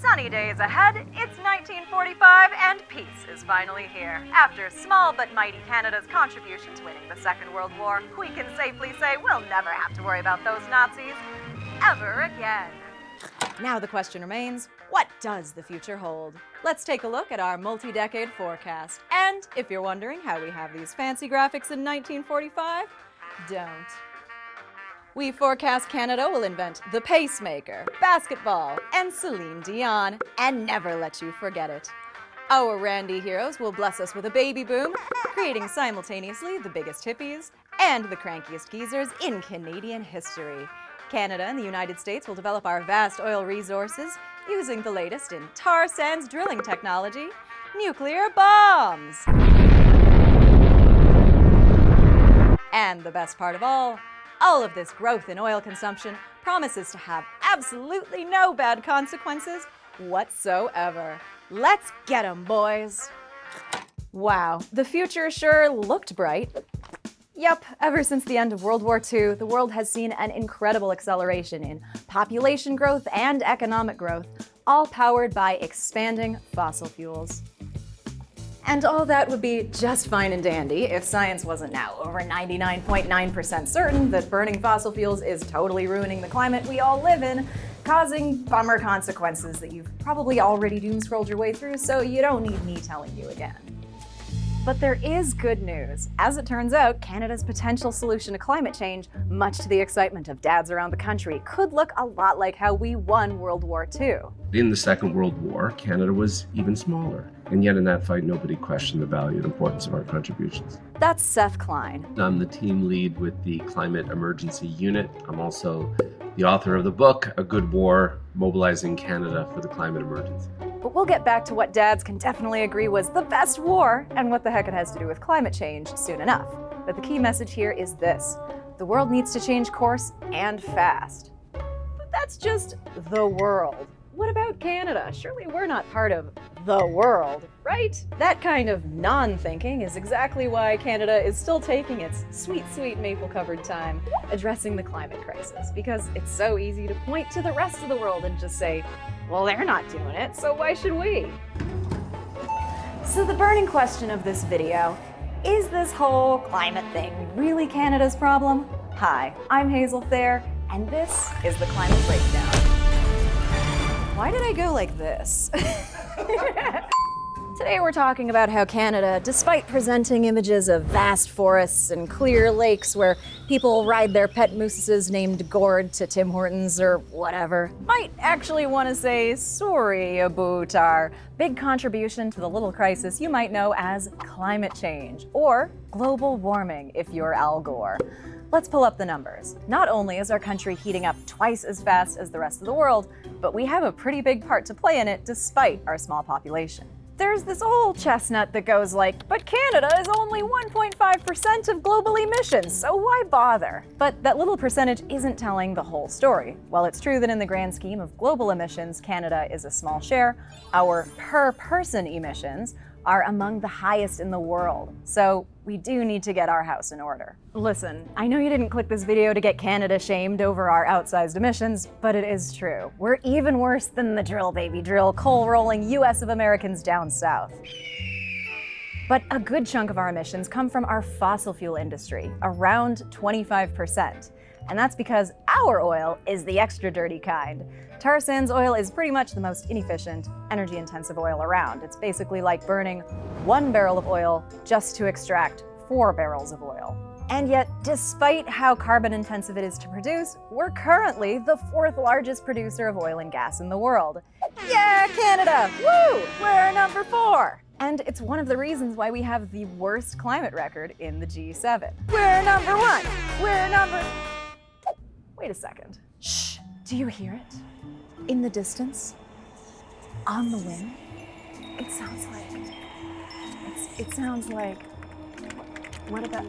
Sunny days ahead, it's 1945 and peace is finally here. After small but mighty Canada's contribution to winning the Second World War, we can safely say we'll never have to worry about those Nazis ever again. Now the question remains, what does the future hold? Let's take a look at our multi-decade forecast. And if you're wondering how we have these fancy graphics in 1945, don't. We forecast Canada will invent the pacemaker, basketball, and Celine Dion, and never let you forget it. Our Randy heroes will bless us with a baby boom, creating simultaneously the biggest hippies and the crankiest geezers in Canadian history. Canada and the United States will develop our vast oil resources using the latest in tar sands drilling technology, nuclear bombs. And the best part of all of this growth in oil consumption promises to have absolutely no bad consequences whatsoever. Let's get 'em, boys. Wow, the future sure looked bright. Yep, ever since the end of World War II, the world has seen an incredible acceleration in population growth and economic growth, all powered by expanding fossil fuels. And all that would be just fine and dandy if science wasn't now over 99.9% certain that burning fossil fuels is totally ruining the climate we all live in, causing bummer consequences that you've probably already doom-scrolled your way through, so you don't need me telling you again. But there is good news. As it turns out, Canada's potential solution to climate change, much to the excitement of dads around the country, could look a lot like how we won World War II. In the Second World War, Canada was even smaller. And yet in that fight, nobody questioned the value and importance of our contributions. That's Seth Klein. I'm the team lead with the Climate Emergency Unit. I'm also the author of the book, A Good War, Mobilizing Canada for the Climate Emergency. But we'll get back to what dads can definitely agree was the best war and what the heck it has to do with climate change soon enough. But the key message here is this: the world needs to change course and fast. But that's just the world. What about Canada? Surely we're not part of the world, right? That kind of non-thinking is exactly why Canada is still taking its sweet, sweet maple-covered time addressing the climate crisis, because it's so easy to point to the rest of the world and just say, well, they're not doing it, so why should we? So the burning question of this video, is this whole climate thing really Canada's problem? Hi, I'm Hazel Thayer, and this is the Climate Breakdown. Why did I go like this? Today we're talking about how Canada, despite presenting images of vast forests and clear lakes where people ride their pet mooses named Gord to Tim Hortons or whatever, might actually want to say sorry about our big contribution to the little crisis you might know as climate change, or global warming if you're Al Gore. Let's pull up the numbers. Not only is our country heating up twice as fast as the rest of the world, but we have a pretty big part to play in it despite our small population. There's this old chestnut that goes like, but Canada is only 1.5% of global emissions, so why bother? But that little percentage isn't telling the whole story. While it's true that in the grand scheme of global emissions, Canada is a small share, our per-person emissions are among the highest in the world. So we do need to get our house in order. Listen, I know you didn't click this video to get Canada shamed over our outsized emissions, but it is true. We're even worse than the drill baby drill, coal-rolling US of Americans down south. But a good chunk of our emissions come from our fossil fuel industry, around 25%. And that's because our oil is the extra dirty kind. Tar sands oil is pretty much the most inefficient, energy-intensive oil around. It's basically like burning 1 barrel of oil just to extract 4 barrels of oil. And yet, despite how carbon-intensive it is to produce, we're currently the 4th largest producer of oil and gas in the world. Yeah, Canada! Woo! We're number 4! And it's one of the reasons why we have the worst climate record in the G7. We're number 1! We're number... Wait a second. Shh! Do you hear it? In the distance? On the wind? It sounds like... What about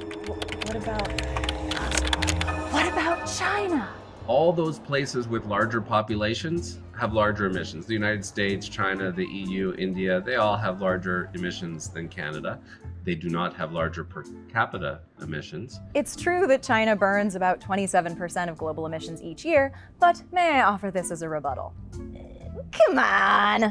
China? All those places with larger populations have larger emissions. The United States, China, the EU, India, they all have larger emissions than Canada. They do not have larger per capita emissions. It's true that China burns about 27% of global emissions each year, but may I offer this as a rebuttal? Come on!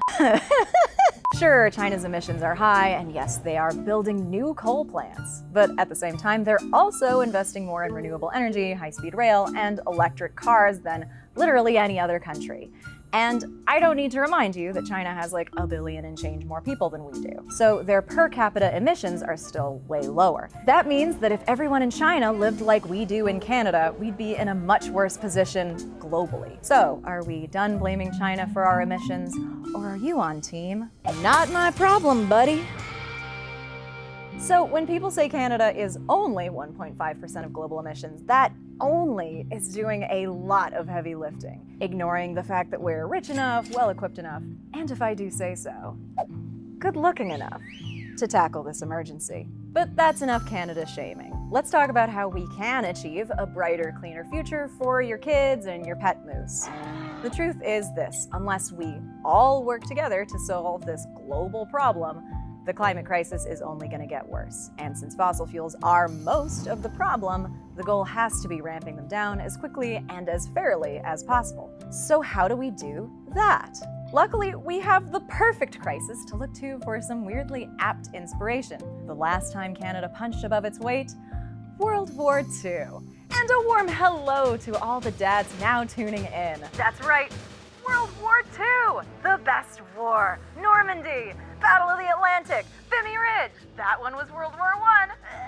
Sure, China's emissions are high, and yes, they are building new coal plants. But at the same time, they're also investing more in renewable energy, high-speed rail, and electric cars than literally any other country. And I don't need to remind you that China has like 1 billion and change more people than we do. So their per capita emissions are still way lower. That means that if everyone in China lived like we do in Canada, we'd be in a much worse position globally. So are we done blaming China for our emissions? Or are you on team? Not my problem, buddy. So when people say Canada is only 1.5% of global emissions, that only is doing a lot of heavy lifting, ignoring the fact that we're rich enough, well-equipped enough, and if I do say so, good-looking enough to tackle this emergency. But that's enough Canada shaming. Let's talk about how we can achieve a brighter, cleaner future for your kids and your pet moose. The truth is this: unless we all work together to solve this global problem, the climate crisis is only going to get worse. And since fossil fuels are most of the problem, the goal has to be ramping them down as quickly and as fairly as possible. So how do we do that? Luckily, we have the perfect crisis to look to for some weirdly apt inspiration. The last time Canada punched above its weight, World War II. And a warm hello to all the dads now tuning in. That's right, World War II, the best war. Normandy, Battle of the Atlantic, Vimy Ridge. That one was World War I.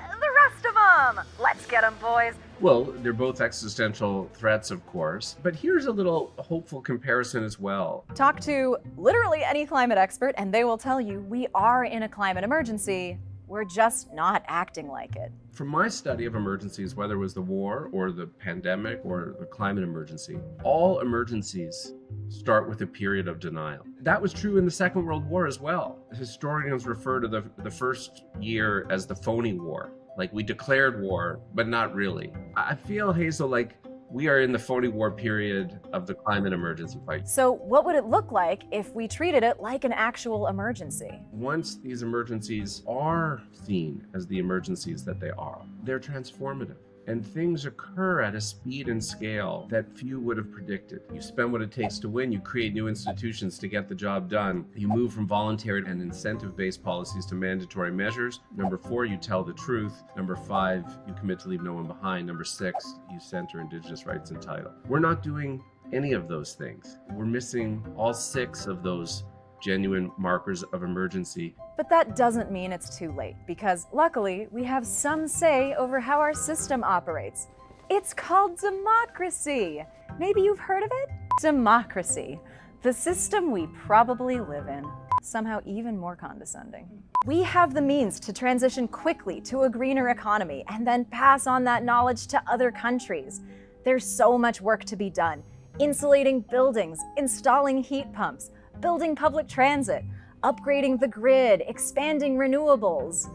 The rest of them. Let's get them, boys. Well, they're both existential threats, of course. But here's a little hopeful comparison as well. Talk to literally any climate expert, and they will tell you we are in a climate emergency. We're just not acting like it. From my study of emergencies, whether it was the war or the pandemic or the climate emergency, all emergencies start with a period of denial. That was true in the Second World War as well. Historians refer to the first year as the phony war. Like, we declared war, but not really. I feel, Hazel, like we are in the phony war period of the climate emergency fight. So what would it look like if we treated it like an actual emergency? Once these emergencies are seen as the emergencies that they are, they're transformative. And things occur at a speed and scale that few would have predicted. You spend what it takes to win, you create new institutions to get the job done. You move from voluntary and incentive-based policies to mandatory measures. Number 4, you tell the truth. Number 5, you commit to leave no one behind. Number 6, you center Indigenous rights and title. We're not doing any of those things. We're missing all 6 of those genuine markers of emergency. But that doesn't mean it's too late, because luckily we have some say over how our system operates. It's called democracy. Maybe you've heard of it? Democracy, the system we probably live in. Somehow even more condescending. We have the means to transition quickly to a greener economy and then pass on that knowledge to other countries. There's so much work to be done. Insulating buildings, installing heat pumps, building public transit, upgrading the grid, expanding renewables,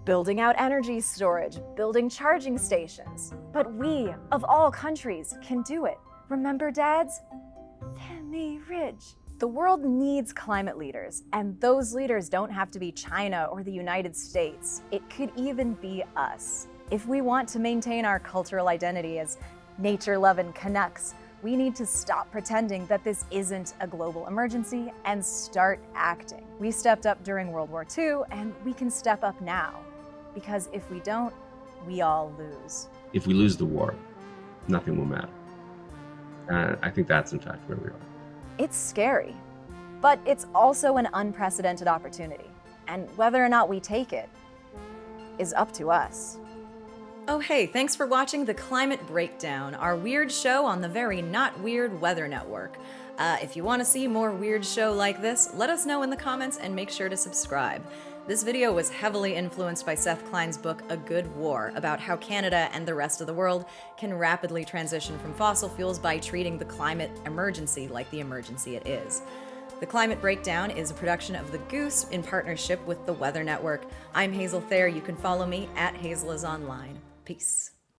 building out energy storage, building charging stations. But we, of all countries, can do it. Remember, dads? Vimy Ridge. The world needs climate leaders, and those leaders don't have to be China or the United States. It could even be us. If we want to maintain our cultural identity as nature-loving Canucks, we need to stop pretending that this isn't a global emergency and start acting. We stepped up during World War II, and we can step up now. Because if we don't, we all lose. If we lose the war, nothing will matter. And I think that's in fact where we are. It's scary, but it's also an unprecedented opportunity. And whether or not we take it is up to us. Oh hey, thanks for watching The Climate Breakdown, our weird show on the very not weird Weather Network. If you want to see more weird show like this, let us know in the comments and make sure to subscribe. This video was heavily influenced by Seth Klein's book, A Good War, about how Canada and the rest of the world can rapidly transition from fossil fuels by treating the climate emergency like the emergency it is. The Climate Breakdown is a production of The Goose in partnership with the Weather Network. I'm Hazel Thayer. You can follow me at Hazel is Online. Peace.